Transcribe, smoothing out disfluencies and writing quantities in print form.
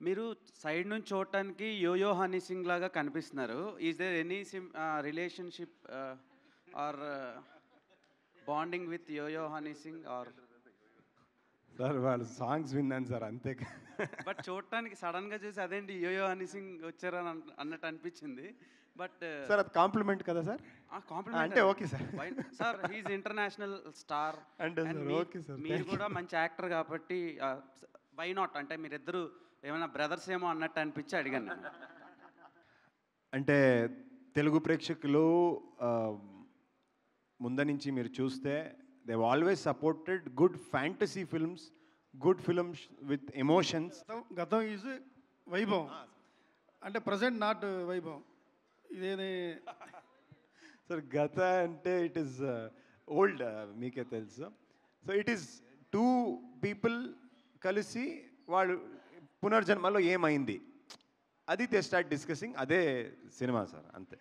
మీరు సైడ్ నుంచి చూడటానికి యోయో హనీ సింగ్ లాగా కనిపిస్తున్నారు. Is there any relationship or bonding with yo yo Honey Singh or? Sir వాళ్ళ సాంగ్స్ విన్నాను సార్ అంతే. బట్ చూడటానికి సడన్‌గా చూసి అదేంటి యోయో హనీ సింగ్ వచ్చారని అన్నట్టు అనిపించింది. బట్ సార్ అది కాంప్లిమెంట్ కదా సార్? కాంప్లిమెంట్ అంటే okay sir. Sir he is international star. అంటే సార్ ఓకే సార్. మీరు కూడా మంచి యాక్టర్ కాబట్టి వై నాట్ అంటే మీరిద్దరు ఏమైనా బ్రదర్స్ ఏమో అన్నట్టు అనిపించి అడిగాను నేను. అంటే తెలుగు ప్రేక్షకులు ముందు నుంచి మీరు చూస్తే they always supported good fantasy films, good films with emotions. గతం ఈజ్ వైభవం, అంటే ప్రజెంట్ నాట్ వైభవం. ఇదేది సార్ గత అంటే ఇట్ ఈస్ ఓల్డ్, మీకే తెలుసు. So it is two people కలిసి వాళ్ళు పునర్జన్మలో ఏమైంది అది దే స్టార్ట్ డిస్కసింగ్, అదే సినిమా సార్ అంతే.